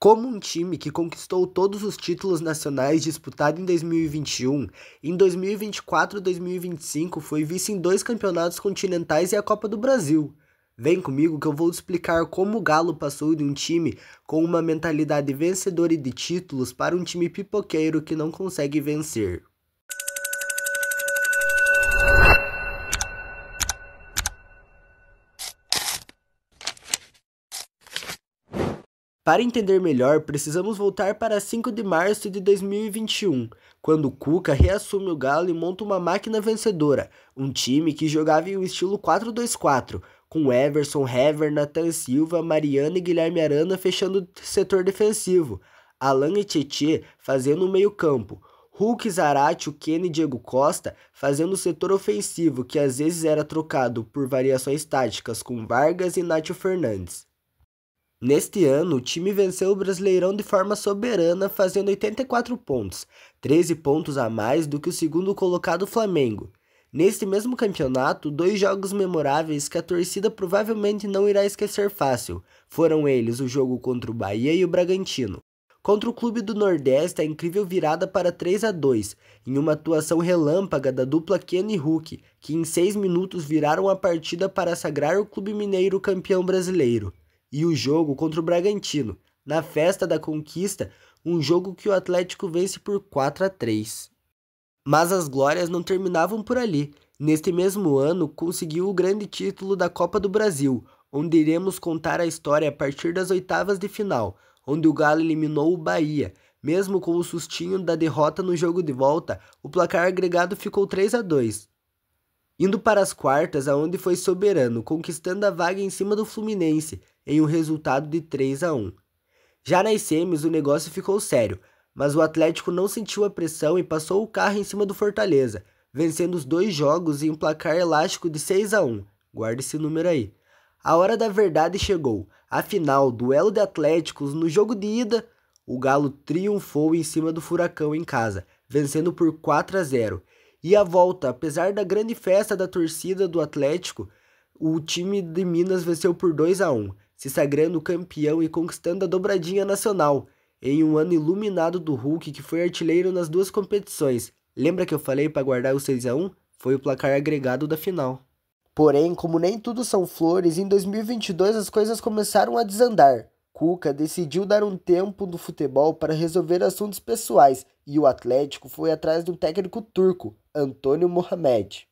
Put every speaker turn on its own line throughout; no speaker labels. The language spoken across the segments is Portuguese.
Como um time que conquistou todos os títulos nacionais disputados em 2021, em 2024 e 2025 foi vice em 2 campeonatos continentais e a Copa do Brasil. Vem comigo que eu vou te explicar como o Galo passou de um time com uma mentalidade vencedora e de títulos para um time pipoqueiro que não consegue vencer. Para entender melhor, precisamos voltar para 5 de março de 2021, quando Cuca reassume o Galo e monta uma máquina vencedora, um time que jogava em um estilo 4-2-4, com Everson, Hever, Nathan Silva, Mariano e Guilherme Arana fechando o setor defensivo, Alan e Tietê fazendo o meio-campo, Hulk, Zarate, Kenny e Diego Costa fazendo o setor ofensivo, que às vezes era trocado por variações táticas com Vargas e Nátio Fernandes. Neste ano, o time venceu o Brasileirão de forma soberana, fazendo 84 pontos, 13 pontos a mais do que o segundo colocado Flamengo. Neste mesmo campeonato, 2 jogos memoráveis que a torcida provavelmente não irá esquecer fácil, foram eles o jogo contra o Bahia e o Bragantino. Contra o Clube do Nordeste, a incrível virada para 3-2, em uma atuação relâmpaga da dupla Kenny e Hulk, que em 6 minutos viraram a partida para sagrar o Clube Mineiro campeão brasileiro. E o jogo contra o Bragantino, na festa da conquista, um jogo que o Atlético vence por 4-3. Mas as glórias não terminavam por ali. Neste mesmo ano, conseguiu o grande título da Copa do Brasil, onde iremos contar a história a partir das oitavas de final, onde o Galo eliminou o Bahia. Mesmo com o sustinho da derrota no jogo de volta, o placar agregado ficou 3-2. Indo para as quartas, aonde foi soberano, conquistando a vaga em cima do Fluminense, em um resultado de 3-1. Já nas semis, o negócio ficou sério, mas o Atlético não sentiu a pressão e passou o carro em cima do Fortaleza, vencendo os 2 jogos em um placar elástico de 6-1. Guarde esse número aí. A hora da verdade chegou. Afinal, duelo de Atléticos, no jogo de ida, o Galo triunfou em cima do Furacão em casa, vencendo por 4-0. E a volta, apesar da grande festa da torcida do Atlético, o time de Minas venceu por 2-1, se sagrando campeão e conquistando a dobradinha nacional, em um ano iluminado do Hulk, que foi artilheiro nas 2 competições. Lembra que eu falei para guardar o 6-1? Foi o placar agregado da final. Porém, como nem tudo são flores, em 2022 as coisas começaram a desandar. Cuca decidiu dar um tempo do futebol para resolver assuntos pessoais e o Atlético foi atrás do técnico turco, Antônio Mohamed,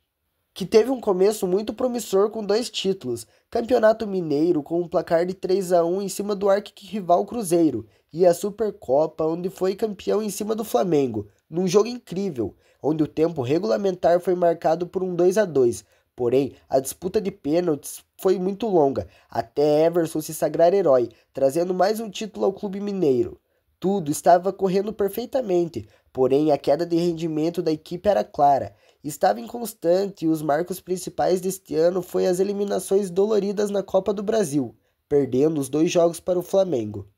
que teve um começo muito promissor com 2 títulos, Campeonato Mineiro com um placar de 3-1 em cima do arquirrival Cruzeiro e a Supercopa, onde foi campeão em cima do Flamengo, num jogo incrível, onde o tempo regulamentar foi marcado por um 2-2. Porém, a disputa de pênaltis foi muito longa, até Everson se sagrar herói, trazendo mais um título ao clube mineiro. Tudo estava correndo perfeitamente, porém a queda de rendimento da equipe era clara. Estava inconstante e os marcos principais deste ano foi as eliminações doloridas na Copa do Brasil, perdendo os 2 jogos para o Flamengo.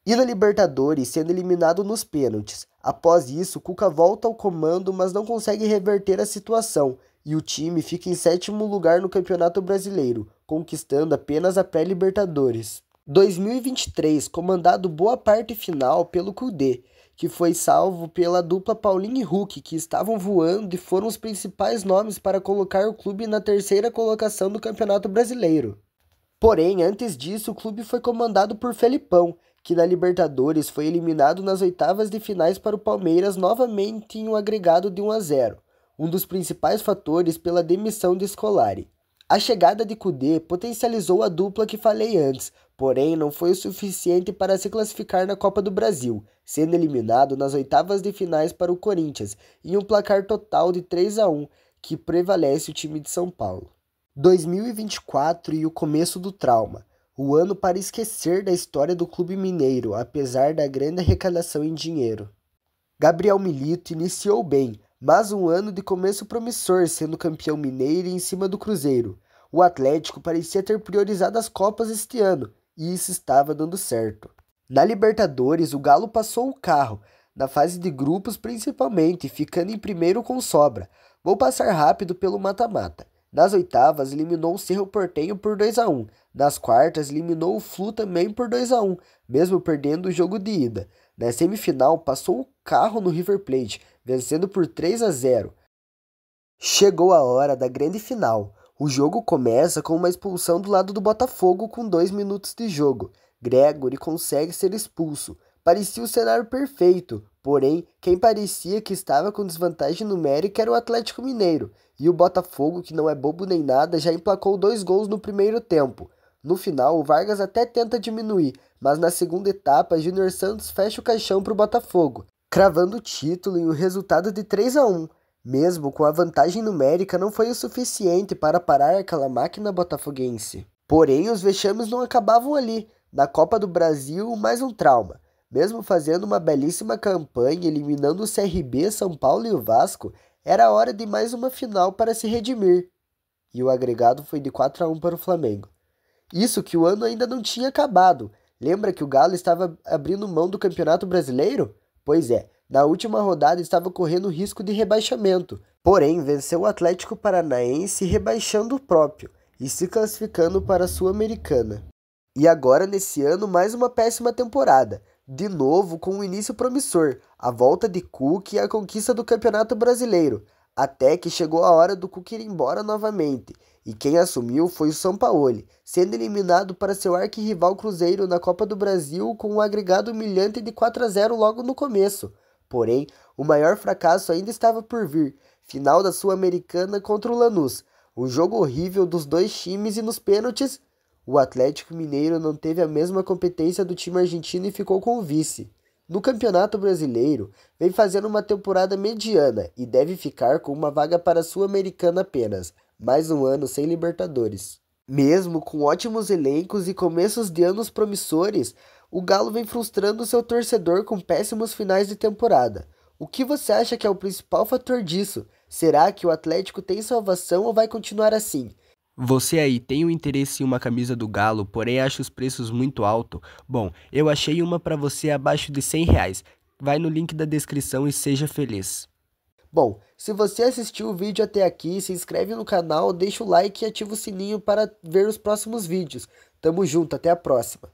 E na Libertadores, sendo eliminado nos pênaltis. Após isso, Cuca volta ao comando, mas não consegue reverter a situação, e o time fica em 7º lugar no Campeonato Brasileiro, conquistando apenas a pré-Libertadores. 2023, comandado boa parte final pelo Kudê, que foi salvo pela dupla Paulinho e Hulk, que estavam voando e foram os principais nomes para colocar o clube na 3ª colocação do Campeonato Brasileiro. Porém, antes disso, o clube foi comandado por Felipão, que na Libertadores foi eliminado nas oitavas de finais para o Palmeiras novamente em um agregado de 1-0, um dos principais fatores pela demissão de Scolari. A chegada de Kudê potencializou a dupla que falei antes, porém não foi o suficiente para se classificar na Copa do Brasil, sendo eliminado nas oitavas de finais para o Corinthians, em um placar total de 3-1, que prevalece o time de São Paulo. 2024 e o começo do trauma. O ano para esquecer da história do clube mineiro, apesar da grande arrecadação em dinheiro. Gabriel Milito iniciou bem, mas um ano de começo promissor, sendo campeão mineiro em cima do Cruzeiro. O Atlético parecia ter priorizado as Copas este ano, e isso estava dando certo. Na Libertadores, o Galo passou o carro, na fase de grupos principalmente, ficando em primeiro com sobra. Vou passar rápido pelo mata-mata. Nas oitavas, eliminou o Cerro Porteño por 2-1. Nas quartas, eliminou o Flu também por 2-1, mesmo perdendo o jogo de ida. Na semifinal, passou o carro no River Plate, vencendo por 3-0. Chegou a hora da grande final. O jogo começa com uma expulsão do lado do Botafogo com 2 minutos de jogo. Gregory consegue ser expulso. Parecia o cenário perfeito, porém, quem parecia que estava com desvantagem numérica era o Atlético Mineiro, e o Botafogo, que não é bobo nem nada, já emplacou 2 gols no primeiro tempo. No final, o Vargas até tenta diminuir, mas na segunda etapa, Júnior Santos fecha o caixão para o Botafogo, cravando o título em um resultado de 3-1. Mesmo com a vantagem numérica, não foi o suficiente para parar aquela máquina botafoguense. Porém, os vexames não acabavam ali. Na Copa do Brasil, mais um trauma. Mesmo fazendo uma belíssima campanha, eliminando o CRB, São Paulo e o Vasco, era hora de mais uma final para se redimir. E o agregado foi de 4-1 para o Flamengo. Isso que o ano ainda não tinha acabado. Lembra que o Galo estava abrindo mão do Campeonato Brasileiro? Pois é, na última rodada estava correndo risco de rebaixamento. Porém, venceu o Atlético Paranaense rebaixando o próprio e se classificando para a Sul-Americana. E agora, nesse ano, mais uma péssima temporada. De novo, com um início promissor, a volta de Cuca e a conquista do Campeonato Brasileiro, até que chegou a hora do Cuca ir embora novamente, e quem assumiu foi o Sampaoli, sendo eliminado para seu arquirrival Cruzeiro na Copa do Brasil com um agregado humilhante de 4-0 logo no começo. Porém, o maior fracasso ainda estava por vir, final da Sul-Americana contra o Lanús, um jogo horrível dos dois times e nos pênaltis, o Atlético Mineiro não teve a mesma competência do time argentino e ficou com o vice. No Campeonato Brasileiro, vem fazendo uma temporada mediana e deve ficar com uma vaga para a Sul-Americana apenas, mais um ano sem Libertadores. Mesmo com ótimos elencos e começos de anos promissores, o Galo vem frustrando seu torcedor com péssimos finais de temporada. O que você acha que é o principal fator disso? Será que o Atlético tem salvação ou vai continuar assim?
Você aí tem um interesse em uma camisa do Galo, porém acha os preços muito altos? Bom, eu achei uma para você abaixo de R$ 100. Vai no link da descrição e seja feliz.
Bom, se você assistiu o vídeo até aqui, se inscreve no canal, deixa o like e ativa o sininho para ver os próximos vídeos. Tamo junto, até a próxima.